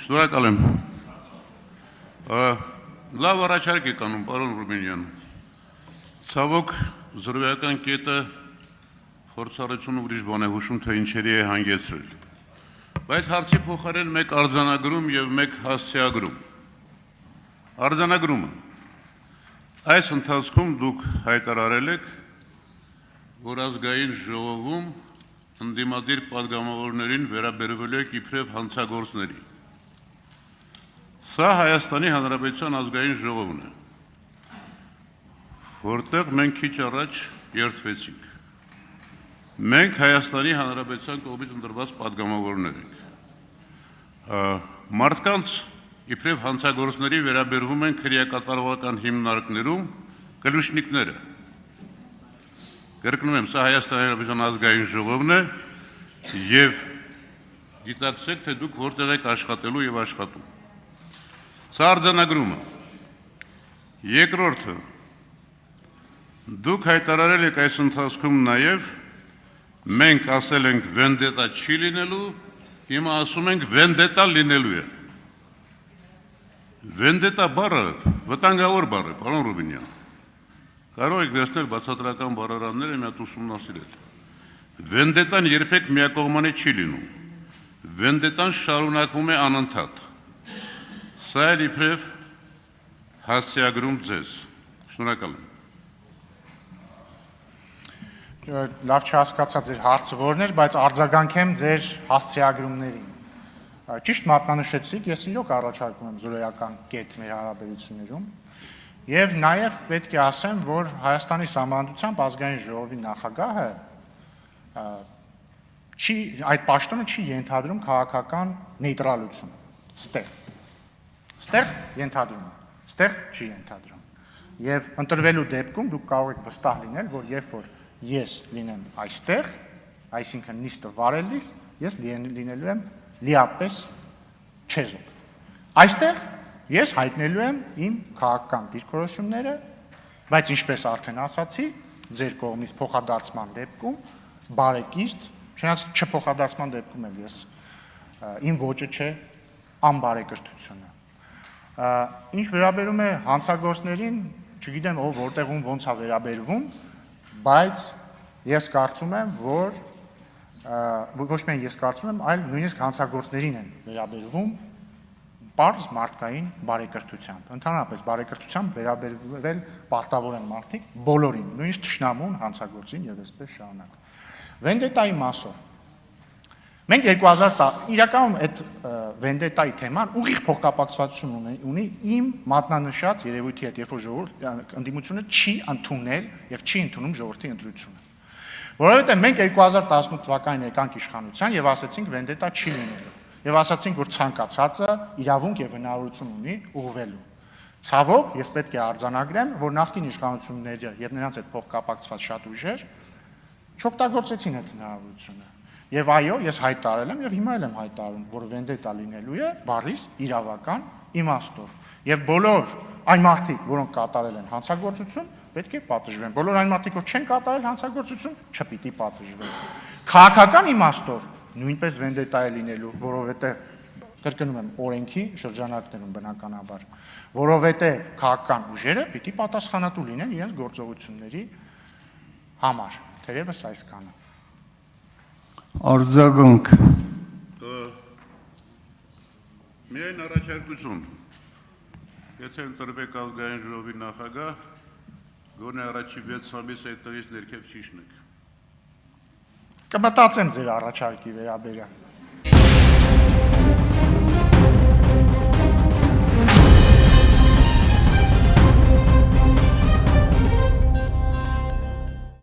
Շնորհակալ եմ։ Լավ առաջարկ եք անում, պարոն Ռուբինյան։ Ցավոք, զրոյական կետը փորձառություն ուրիշ բան է հուշում, թե ինչերի է հանգեցրել։ Բայց հարցի փոխարեն մեկ արձանագրում եւ մեկ հասցեագրում։ Արձանագրումը։ Այս ընթացքում դուք հայտարարել եք, որ ազգային ժողովում ընդդիմադիր պատգամավորներին վերաբերվել եք իբրև հանցագործների։ Սա Հայաստանի Հանրապետության ազգային ժողովն է, որտեղ մենք քիչ առաջ երդվեցինք։ Մենք Հայաստանի Հանրապետության կողմից ընտրված պատգամավորներ ենք։ Մարդկանց իբրև հանցագործների վերաբերվում են քրեակատարողական հիմնարկներում կլուշնիկները։ Կրկնում եմ, սա Հայաստանի Հանրապետության ազգային ժողովն է եւ գիտակցեք, թե դուք որտեղ եք աշխատելու եւ աշխատում։ Սա արձանագրումը։ Երկրորդը, դուք հայտարարել եք այս ընթացքում նաև մենք ասել ենք վենդետա չի լինելու, հիմա ասում ենք վենդետա լինելու է։ Վենդետա բառը վտանգավոր բառ է, պարոն Ռուբինյան։ Կարող եք վերցնել բացատրական բառարանները մի հատ ուսումնասիրել։ Վենդետան երբեք միակողմանի չի լինում։ Վենդետան շարունակվում է անընդհատ։ Սա էլ իբրև հասցեագրում ձեզ։ Շնորհակալ եմ։ Լավ չհասկացա ձեր հարցը որն էր, բայց արձագանքեմ ձեր հասցեագրումներին։ Ճիշտ մատնանշեցիք, ես իրոք առաջարկում եմ զրոյական կետ մեր հարաբերություններում եւ նաեւ պետք է ասեմ, որ Հայաստանի Սահմանադրությամբ ազգային ժողովի նախագահը այդ պաշտոնը չի ենթադրում քաղաքական նեյտրալություն։ Ստեղ ենթադրում, ստեղ չի ենթադրում։ Եվ ընտրվելու դեպքում դուք կարող եք վստահ լինել, որ երբ որ ես լինեմ այստեղ, այսինքն նիստը վարելիս, ես լինելու եմ լիապես չեզոք։ Այստեղ ես հայտնելու եմ իմ քաղաքական դիրքորոշումները, բայց ինչպես արդեն ասացի, ձեր կողմից փոխադարձման դեպքում բարեկիրթ, չնայած չփոխադարձման դեպքում էլ ես իմ ոճը չէ անբարեկրթությունը։ Ինչ վերաբերում է հանցագործներին, չգիտեմ ով որտեղում ոնց է վերաբերվում, բայց ես կարծում եմ, որ ոչ միայն ես կարծում եմ, այլ նույնիսկ հանցագործներին են վերաբերվում պարզ մարդկային բարեկրթությամբ։ Ընդհանրապես բարեկրթությամբ վերաբերվել պարտավոր են մարդիկ բոլորին, նույնիսկ թշնամուն հանցագործին եւ այսպես շարունակ։ Վենդետայի մասով մենք 2010 իրականում այդ վենդետայի թեման ուղիղ փոխկապակցություն ունի իմ մատնանշած երևույթի հետ, երբ որ ժողովուրդ ընդդիմությունը չի ընդունել եւ չի ընդունում ժողովրդի ընտրությունը։ Որովհետեւ մենք 2018 թվականին եկանք իշխանության եւ ասացինք վենդետա չի լինելու։ Եվ ասացինք, որ ցանկացածը իրավունք եւ հնարավորություն ունի ուղղվելու։ Ցավոք, ես պետք է արձանագրեմ, որ նախկին իշխանությունները եւ նրանց հետ փոխկապակցված շատ ուժեր չօգտագործեցին այդ հնարավորությունը։ Եվ այո, ես հայտարարել եմ եւ հիմա էլ եմ հայտարարում, որ վենդետա լինելու է բառից իրավական իմաստով։ Եվ բոլոր այն մարդիկ, որոնք կատարել են հանցագործություն, պետք է պատժվեն։ Բոլոր այն մարդիկ, որ չեն կատարել հանցագործություն, չպիտի պատժվեն։ Քաղաքական իմաստով նույնպես վենդետա է լինելու, որովհետեւ կրկնում եմ օրենքի շրջանակներում բնականաբար, որովհետեւ քաղաքական ուժերը պիտի պատասխանատու լինեն իրենց գործողությունների համար։ Թերևս այսքանը։ Արձագանք։ Միայն առաջարկություն։ Եթե ընտրվեք ազգային ժողովի նախագահ, գոնե առաջի 6 ամիս այդտեղից ներքև չիջնեք։ Կմտածեմ ձեր առաջարկի վերաբերյալ։